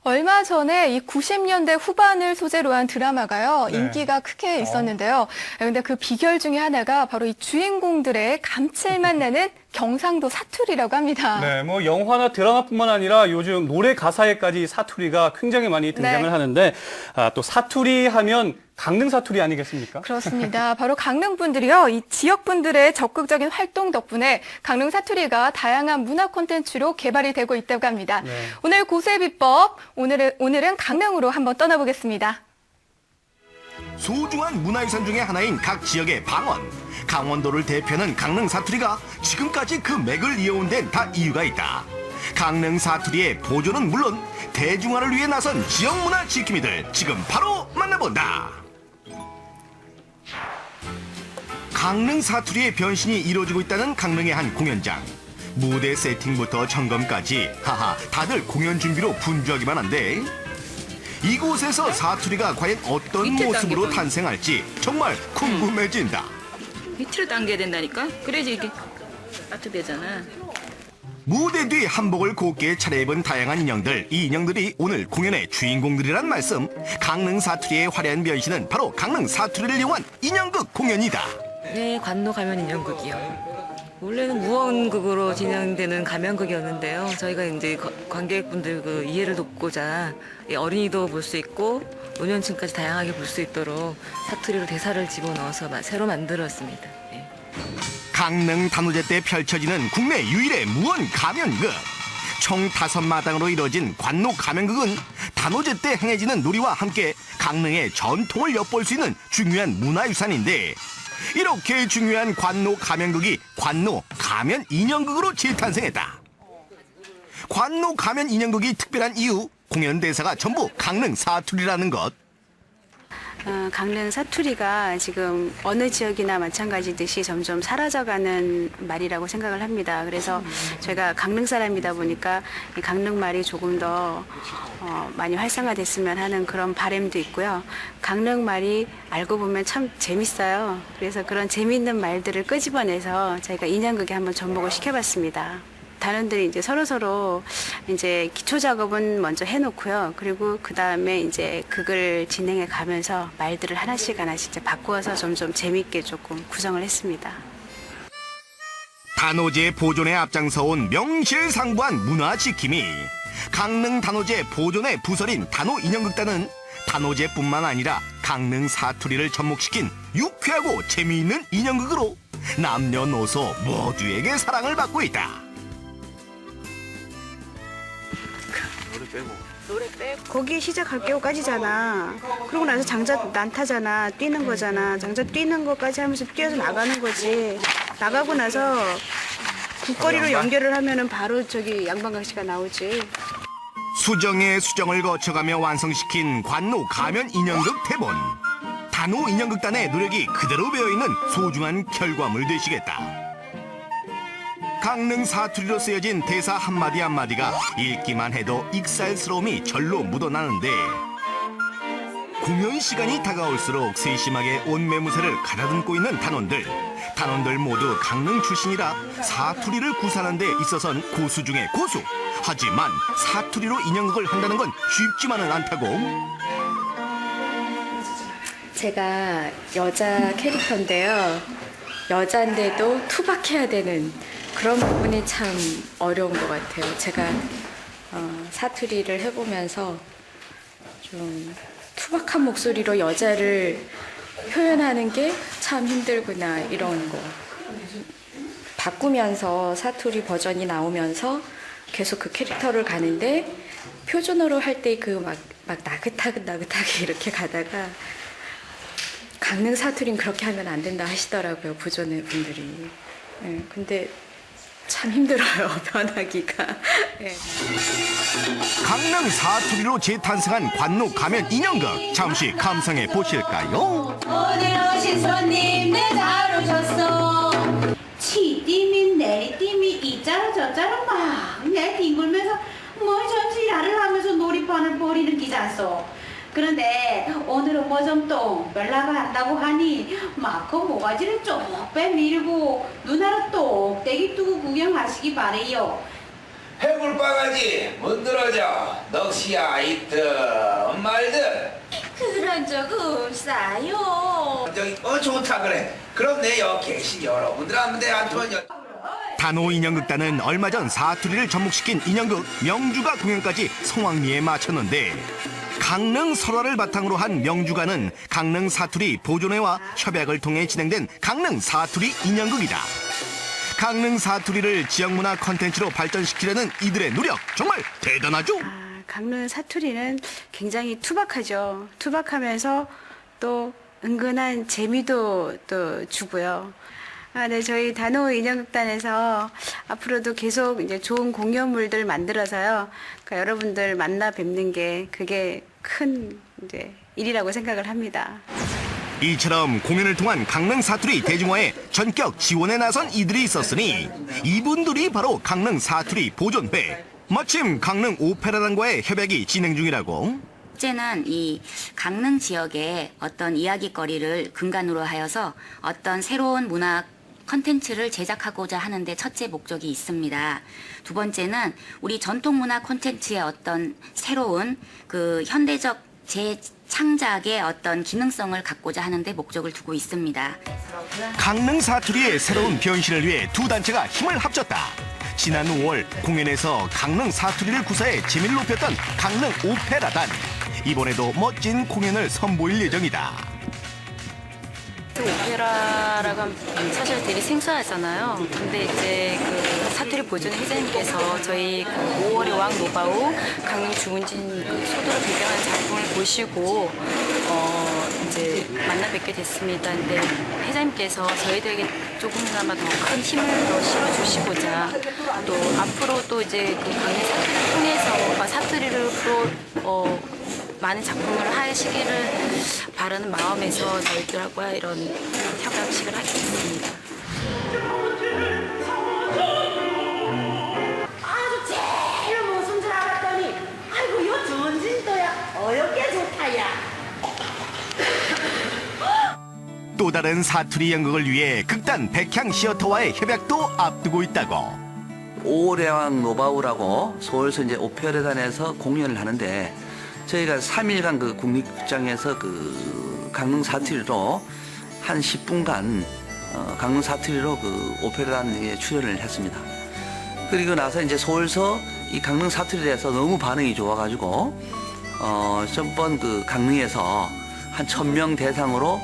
얼마 전에 이 90년대 후반을 소재로 한 드라마가요, 네. 인기가 크게 있었는데요. 근데 그 비결 중에 하나가 바로 이 주인공들의 감칠맛 나는 경상도 사투리라고 합니다. 네, 뭐 영화나 드라마뿐만 아니라 요즘 노래 가사에까지 사투리가 굉장히 많이 등장을 네. 하는데 또 사투리 하면 강릉 사투리 아니겠습니까? 그렇습니다. 바로 강릉 분들이요, 이 지역 분들의 적극적인 활동 덕분에 강릉 사투리가 다양한 문화 콘텐츠로 개발이 되고 있다고 합니다. 네. 오늘 고수의 비법, 오늘은 강릉으로 한번 떠나보겠습니다. 소중한 문화유산 중에 하나인 각 지역의 방언. 강원도를 대표하는 강릉 사투리가 지금까지 그 맥을 이어온 데는 다 이유가 있다. 강릉 사투리의 보존은 물론 대중화를 위해 나선 지역 문화 지킴이들 지금 바로 만나본다. 강릉 사투리의 변신이 이루어지고 있다는 강릉의 한 공연장. 무대 세팅부터 점검까지 하하 다들 공연 준비로 분주하기만 한데 이곳에서 사투리가 과연 어떤 모습으로 탄생할지 정말 궁금해진다. 밑으로 당겨야 된다니까? 그래야지 이게 따뜻되잖아. 무대 뒤 한복을 곱게 차려입은 다양한 인형들, 이 인형들이 오늘 공연의 주인공들이란 말씀. 강릉 사투리의 화려한 변신은 바로 강릉 사투리를 이용한 인형극 공연이다. 네, 관노 가면 인형극이요. 원래는 무언극으로 진행되는 가면극이었는데요. 저희가 이제 관객분들 그 이해를 돕고자 어린이도 볼 수 있고 노년층까지 다양하게 볼 수 있도록 사투리로 대사를 집어넣어서 새로 만들었습니다. 네. 강릉 단오제 때 펼쳐지는 국내 유일의 무언 가면극. 총 5마당으로 이뤄진 관노 가면극은 단오제 때 행해지는 놀이와 함께 강릉의 전통을 엿볼 수 있는 중요한 문화유산인데 이렇게 중요한 관노 가면극이 관노 가면 인형극으로 재탄생했다. 관노 가면 인형극이 특별한 이유, 공연 대사가 전부 강릉 사투리라는 것. 강릉 사투리가 지금 어느 지역이나 마찬가지듯이 점점 사라져가는 말이라고 생각을 합니다. 그래서 저희가 강릉 사람이다 보니까 이 강릉 말이 조금 더 많이 활성화됐으면 하는 그런 바람도 있고요. 강릉 말이 알고 보면 참 재밌어요. 그래서 그런 재미있는 말들을 끄집어내서 저희가 인형극에 한번 접목을 시켜봤습니다. 단원들이 이제 서로 이제 기초 작업은 먼저 해놓고요. 그리고 그 다음에 이제 극을 진행해 가면서 말들을 하나씩 이제 바꾸어서 점점 재밌게 조금 구성을 했습니다. 단오제 보존에 앞장서온 명실상부한 문화 지킴이. 강릉 단오제 보존의 부설인 단오 인형극단은 단오제뿐만 아니라 강릉 사투리를 접목시킨 유쾌하고 재미있는 인형극으로 남녀노소 모두에게 사랑을 받고 있다. 거기 시작할 게까지잖아. 그러고 나서 장자 난타잖아. 뛰는 거잖아. 장자 뛰는 것까지 하면서 뛰어서 나가는 거지. 나가고 나서 국거리로 연결을 하면은 바로 저기 양반강씨가 나오지. 수정의 수정을 거쳐가며 완성시킨 관노 가면 인형극 대본. 단오 인형극단의 노력이 그대로 배어있는 소중한 결과물 되시겠다. 강릉 사투리로 쓰여진 대사 한마디 한마디가 읽기만 해도 익살스러움이 절로 묻어나는데 공연 시간이 다가올수록 세심하게 옷매무새를 가다듬고 있는 단원들. 단원들 모두 강릉 출신이라 사투리를 구사하는 데 있어선 고수 중에 고수. 하지만 사투리로 인형극을 한다는 건 쉽지만은 않다고. 제가 여자 캐릭터인데요. 여자인데도 투박해야 되는 그런 부분이 참 어려운 것 같아요. 제가 사투리를 해보면서 좀 투박한 목소리로 여자를 표현하는 게 참 힘들구나 이런 거. 바꾸면서 사투리 버전이 나오면서 계속 그 캐릭터를 가는데 표준어로 할 때 그 막 나긋하게 이렇게 가다가 강릉 사투리는 그렇게 하면 안 된다 하시더라고요, 보존의 분들이. 네, 근데 참 힘들어요, 변하기가. 네. 강릉 사투리로 재탄생한 관노 가면 인형극 잠시 감상해 보실까요? 오늘 오신 손님들 잘 오셨어. 치띠미 내리띠미 이짜라 저짜라 막 내뒹굴면서 뭘 전시 일을 하면서 놀이판을 벌이는 기자소. 그런데 오늘은 뭐 좀 또 연락을 한다고 하니 막 그 모가지를 쭉 빼밀고 누나를 똑대기 두고 구경하시기 바래요. 해골바가지 문드러져 넋이야 있든 말든 그런 적 없어요. 저기 좋다 그래. 그럼 내 여기 계신 여러분들한테 한번 단호 인형극단은 얼마 전 사투리를 접목시킨 인형극 명주가 공연까지 성황리에 마쳤는데 강릉 설화를 바탕으로 한 명주가는 강릉 사투리 보존회와 협약을 통해 진행된 강릉 사투리 인형극이다. 강릉 사투리를 지역문화 콘텐츠로 발전시키려는 이들의 노력 정말 대단하죠? 강릉 사투리는 굉장히 투박하죠. 투박하면서 또 은근한 재미도 또 주고요. 네, 저희 단호 인형극단에서 앞으로도 계속 이제 좋은 공연물들 만들어서요. 그러니까 여러분들 만나 뵙는 게 그게 큰 이제 일이라고 생각을 합니다. 이처럼 공연을 통한 강릉 사투리 대중화에 전격 지원에 나선 이들이 있었으니 이분들이 바로 강릉 사투리 보존회. 마침 강릉 오페라단과의 협약이 진행 중이라고. 첫째는 이 강릉 지역의 어떤 이야기거리를 근간으로 하여서 어떤 새로운 문화 컨텐츠를 제작하고자 하는데 첫째 목적이 있습니다. 두 번째는 우리 전통 문화 콘텐츠의 어떤 새로운 그 현대적 재창작의 어떤 기능성을 갖고자 하는데 목적을 두고 있습니다. 강릉 사투리의 새로운 변신을 위해 두 단체가 힘을 합쳤다. 지난 5월 공연에서 강릉 사투리를 구사해 재미를 높였던 강릉 오페라단. 이번에도 멋진 공연을 선보일 예정이다. 오페라라고 하면 사실 되게 생소하잖아요. 근데 이제 그 사투리 보존 회장님께서 저희 그 5월의 왕 노바우 강릉 주문진 그 소도를 배경한 작품을 보시고 이제 만나 뵙게 됐습니다. 근데 회장님께서 저희들에게 조금이나마 더 큰 힘을 더 실어주시고자 또 앞으로 또 이제 그 강릉 사투리를 통해서 사투리를 많은 작품을 하시기를 바라는 마음에서 저희들하고 이런 협약식을 하게 됐습니다. 아주 제일 무슨 줄 알았더니 아이고 요 전진도야 어렵게 좋다야. 또 다른 사투리 연극을 위해 극단 백향 시어터와의 협약도 앞두고 있다고. 5월의 왕 노바우라고 서울서 이제 오페라단에서 공연을 하는데 저희가 3일간 그 국립극장에서 그 강릉 사투리로 한 10분간 강릉 사투리로 그 오페라단에 출연을 했습니다. 그리고 나서 이제 서울서 이 강릉 사투리에 대해서 너무 반응이 좋아가지고 전번 그 강릉에서 한 1000명 대상으로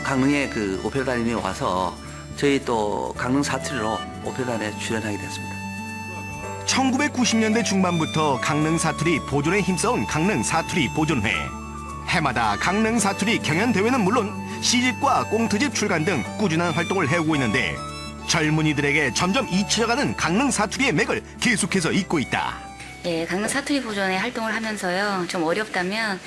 강릉에 그 오페라단이 와서 저희 또 강릉 사투리로 오페라단에 출연하게 됐습니다. 1990년대 중반부터 강릉 사투리 보존에 힘써온 강릉 사투리 보존회. 해마다 강릉 사투리 경연 대회는 물론 시집과 꽁트집 출간 등 꾸준한 활동을 해오고 있는데 젊은이들에게 점점 잊혀져가는 강릉 사투리의 맥을 계속해서 잇고 있다. 예, 강릉 사투리 보존에 활동을 하면서요. 좀 어렵다면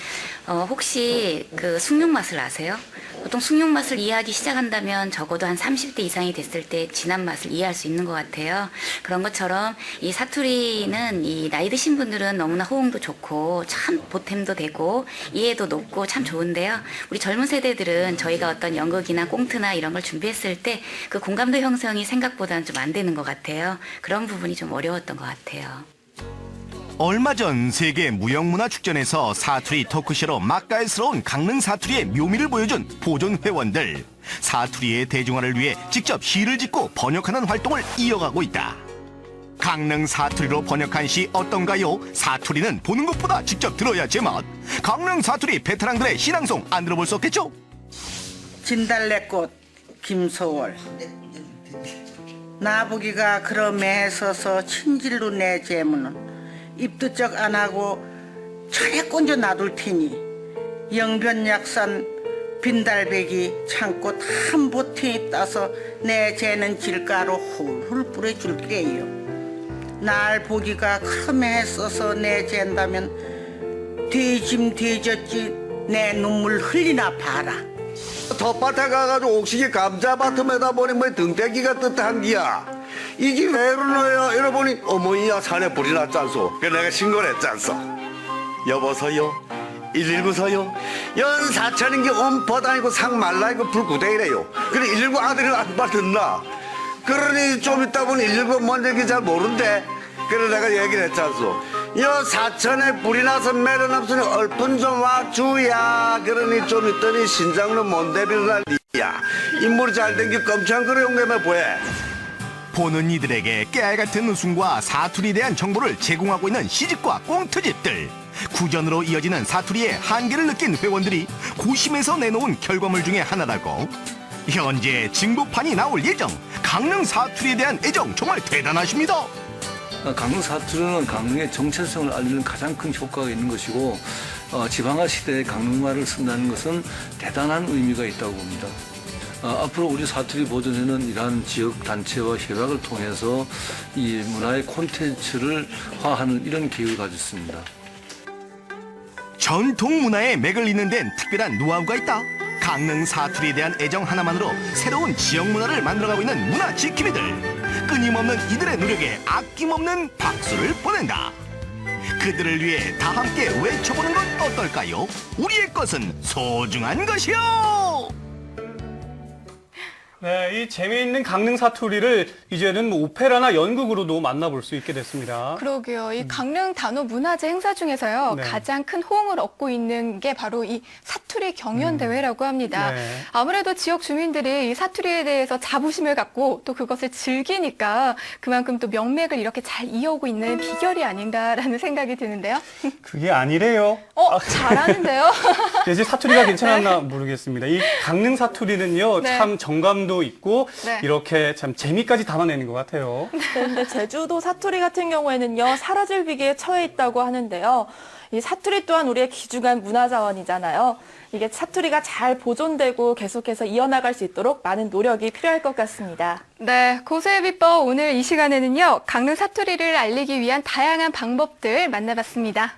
혹시 그 숭늉 맛을 아세요? 보통 숭늉 맛을 이해하기 시작한다면 적어도 한 30대 이상이 됐을 때 진한 맛을 이해할 수 있는 것 같아요. 그런 것처럼 이 사투리는 이 나이 드신 분들은 너무나 호응도 좋고 참 보탬도 되고 이해도 높고 참 좋은데요. 우리 젊은 세대들은 저희가 어떤 연극이나 꽁트나 이런 걸 준비했을 때 그 공감도 형성이 생각보다는 좀 안 되는 것 같아요. 그런 부분이 좀 어려웠던 것 같아요. 얼마 전 세계 무형문화축전에서 사투리 토크쇼로 맛깔스러운 강릉 사투리의 묘미를 보여준 보존 회원들. 사투리의 대중화를 위해 직접 시를 짓고 번역하는 활동을 이어가고 있다. 강릉 사투리로 번역한 시 어떤가요? 사투리는 보는 것보다 직접 들어야 제맛. 강릉 사투리 베테랑들의 신앙송 안 들어볼 수 없겠죠? 진달래꽃 김소월 나부기가 그럼에 서서 친질로 내 재무는 입도 쩍 안 하고 철에 꼰져 놔둘 테니 영변약산 빈달배기 창고 한 보탱이 따서 내 재는 질가로 훌훌 뿌려줄게요. 날 보기가 크매 써서 내 잰다면 뒤짐 뒤졌지 내 눈물 흘리나 봐라. 텃밭에 가가지고 옥식이 감자밭에다 보니 뭐 등대기가 뜨뜻한 기야. 이게 왜 그러노요? 이러보니 어머니야 산에 불이 났잖소. 그래서 내가 신고를 했잖소. 여보서요 119서요 연사천인 게 엄포 다니고 상 말라이고 불구대이래요. 그래 119 아들이 안 받았나. 그러니 좀 있다 보니 119 뭔지 잘 모른대. 그래 내가 얘기를 했잖소. 여 사천에 불이 나서 매련 없으니 얼픈 좀 와주야. 그러니 좀 있더니 신장로 몬데빌날 니야. 인물이 잘 된 게 껌창 그래 용감해 보여. 보는 이들에게 깨알같은 웃음과 사투리에 대한 정보를 제공하고 있는 시집과 꽁트집들. 구전으로 이어지는 사투리의 한계를 느낀 회원들이 고심해서 내놓은 결과물 중에 하나라고. 현재 증보판이 나올 예정. 강릉 사투리에 대한 애정 정말 대단하십니다. 강릉 사투리는 강릉의 정체성을 알리는 가장 큰 효과가 있는 것이고 지방화 시대에 강릉말을 쓴다는 것은 대단한 의미가 있다고 봅니다. 앞으로 우리 사투리 보존에는 이러한 지역 단체와 협약을 통해서 이 문화의 콘텐츠를 화하는 이런 계획을 가졌습니다. 전통 문화의 맥을 잇는 데는 특별한 노하우가 있다. 강릉 사투리에 대한 애정 하나만으로 새로운 지역 문화를 만들어가고 있는 문화 지킴이들. 끊임없는 이들의 노력에 아낌없는 박수를 보낸다. 그들을 위해 다 함께 외쳐보는 건 어떨까요? 우리의 것은 소중한 것이요. 네, 이 재미있는 강릉 사투리를 이제는 뭐 오페라나 연극으로도 만나볼 수 있게 됐습니다. 그러게요. 이 강릉 단오 문화제 행사 중에서요. 네. 가장 큰 호응을 얻고 있는 게 바로 이 사투리 경연대회라고 합니다. 네. 아무래도 지역 주민들이 이 사투리에 대해서 자부심을 갖고 또 그것을 즐기니까 그만큼 또 명맥을 이렇게 잘 이어오고 있는 비결이 아닌가라는 생각이 드는데요. 그게 아니래요. 잘하는데요. 이제 사투리가 괜찮았나 모르겠습니다. 이 강릉 사투리는요, 네. 참 정감도 있고 네. 이렇게 참 재미까지 담아내는 것 같아요. 그런데 제주도 사투리 같은 경우에는요, 사라질 위기에 처해 있다고 하는데요. 이 사투리 또한 우리의 귀중한 문화자원이잖아요. 이게 사투리가 잘 보존되고 계속해서 이어나갈 수 있도록 많은 노력이 필요할 것 같습니다. 네, 고수의 비법 오늘 이 시간에는요. 강릉 사투리를 알리기 위한 다양한 방법들 만나봤습니다.